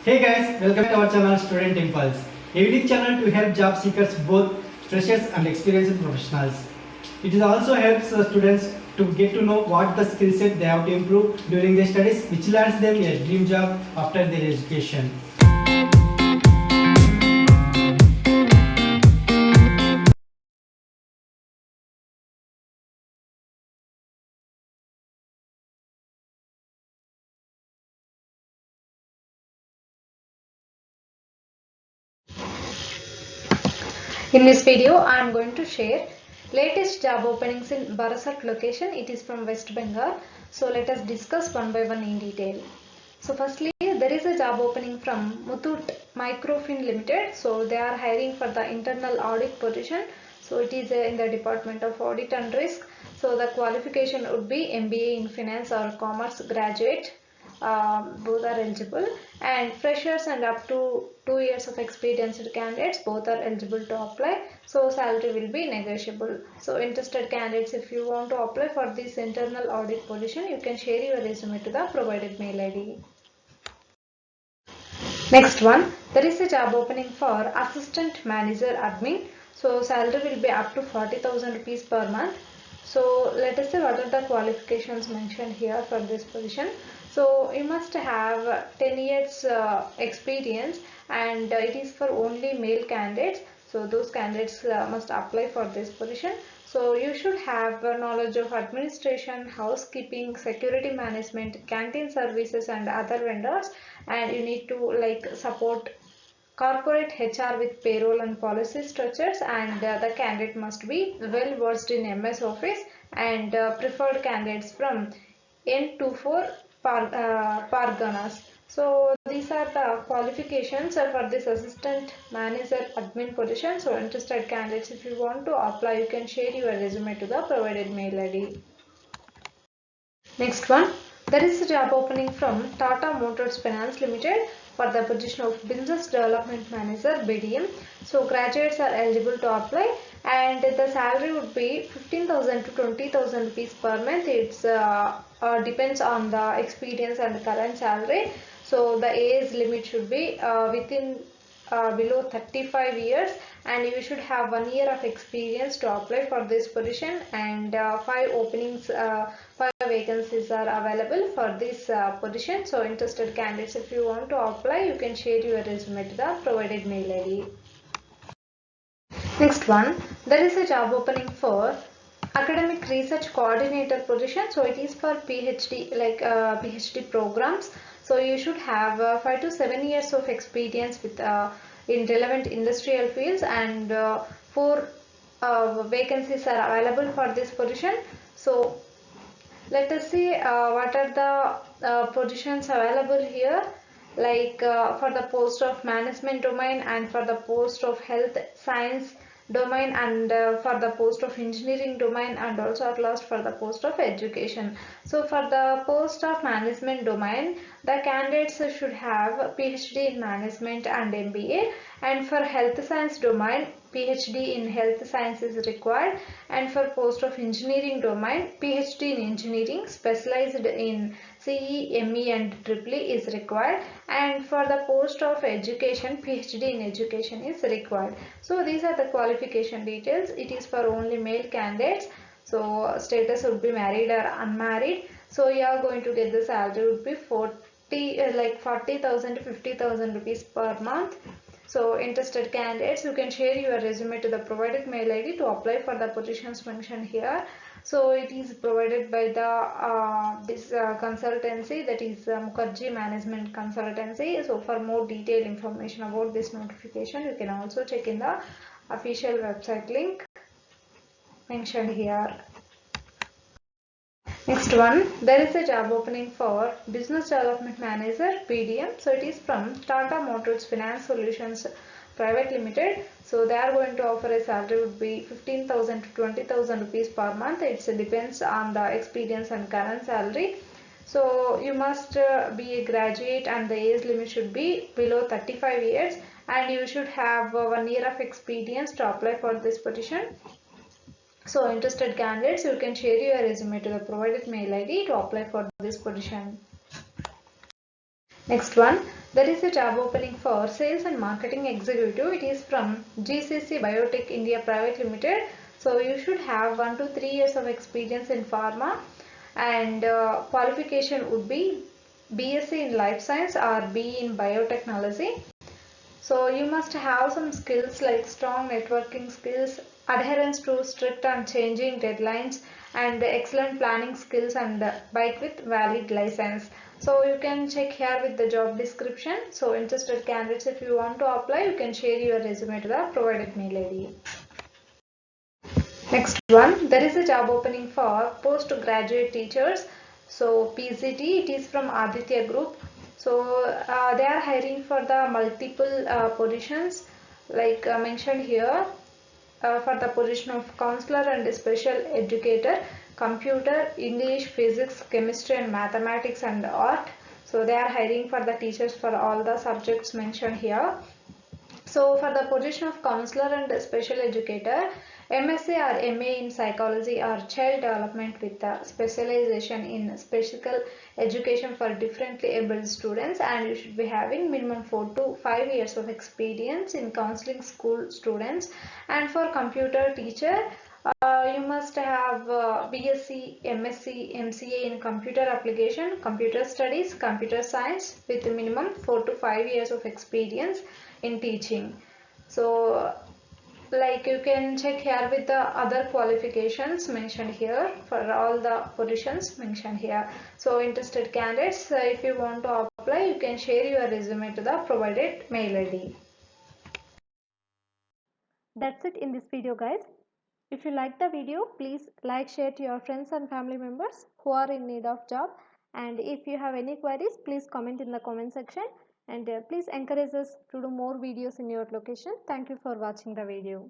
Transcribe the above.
Hey guys, welcome to our channel Student Impulse, a unique channel to help job seekers, both freshers and experienced professionals. It also helps students to get to know what the skill set they have to improve during their studies, which lands them a dream job after their education. In this video, I am going to share latest job openings in Barasat location. It is from West Bengal. So let us discuss one by one in detail. So firstly, there is a job opening from Muthoot Microfin Limited. So they are hiring for the internal audit position. So it is in the Department of Audit and Risk. So the qualification would be MBA in Finance or Commerce graduate. Both are eligible, and freshers and up to 2 years of experienced candidates both are eligible to apply. So salary will be negotiable. So interested candidates, if you want to apply for this internal audit position, you can share your resume to the provided mail ID. Next one, there is a job opening for assistant manager admin. So salary will be up to 40,000 rupees per month. So let us see what are the qualifications mentioned here for this position. So you must have 10 years experience, and it is for only male candidates. So those candidates must apply for this position. So you should have knowledge of administration, housekeeping, security management, canteen services and other vendors, and you need to support corporate HR with payroll and policy structures, and the candidate must be well versed in MS Office, and preferred candidates from N24 Parganas. So these are the qualifications for this assistant manager admin position. So interested candidates, if you want to apply, you can share your resume to the provided mail ID. Next one, there is a job opening from Tata Motors Finance Limited for the position of Business Development Manager BDM. So graduates are eligible to apply, and the salary would be 15,000 to 20,000 rupees per month. It's depends on the experience and the current salary. So the age limit should be within below 35 years, and you should have 1 year of experience to apply for this position, and 5 vacancies are available for this position. So interested candidates, if you want to apply, you can share your resume to the provided mail ID. Next one, there is a job opening for academic research coordinator position. So it is for PhD, PhD programs. So you should have 5 to 7 years of experience with in relevant industrial fields, and 4 vacancies are available for this position. So let us see what are the positions available here, for the post of management domain, and for the post of health science domain, and for the post of engineering domain, and also at last for the post of education. So for the post of management domain, the candidates should have PhD in management and MBA, and for health science domain, PhD in health science is required, and for post of engineering domain, PhD in engineering specialized in CE, ME and EEE is required, and for the post of education, PhD in education is required. So these are the qualification details. It is for only male candidates. So status would be married or unmarried. So you are going to get the salary would be 40,000 to 50,000 rupees per month. So interested candidates, you can share your resume to the provided mail ID to apply for the positions mentioned here. So it is provided by the this consultancy, that is Mukherjee Management Consultancy. So for more detailed information about this notification, you can also check in the official website link mentioned here. Next one, there is a job opening for Business Development Manager BDM. So it is from Tata Motors Finance Solutions Private Limited. So they are going to offer a salary would be 15,000 to 20,000 rupees per month. It depends on the experience and current salary. So you must be a graduate, and the age limit should be below 35 years, and you should have 1 year of experience to apply for this position. So interested candidates, you can share your resume to the provided mail ID to apply for this position. Next one, There is a job opening for Sales and Marketing Executive. It is from GCC Biotech India Private Limited. So you should have 1 to 3 years of experience in pharma, and qualification would be BSc in Life Science or BE in Biotechnology. So you must have some skills like strong networking skills, adherence to strict and changing deadlines, and excellent planning skills, and bike with valid license. So you can check here with the job description. So interested candidates, if you want to apply, you can share your resume to the provided mail ID. Next one, there is a job opening for postgraduate teachers. So PGT, it is from Aditya Group. So they are hiring for the multiple positions like mentioned here, for the position of counselor and special educator, computer, English, physics, chemistry and mathematics and art. So they are hiring for the teachers for all the subjects mentioned here. So for the position of counselor and special educator, MSc or MA in psychology or child development with a specialization in special education for differently able students, and you should be having minimum 4 to 5 years of experience in counseling school students. And for computer teacher, you must have BSc, MSc, MCA in computer application, computer studies, computer science with a minimum 4 to 5 years of experience in teaching. So like you can check here with the other qualifications mentioned here for all the positions mentioned here. So interested candidates, if you want to apply, you can share your resume to the provided mail ID. That's it in this video, guys. If you like the video, please like, share to your friends and family members who are in need of job. And if you have any queries, please comment in the comment section. And please encourage us to do more videos in your location. Thank you for watching the video.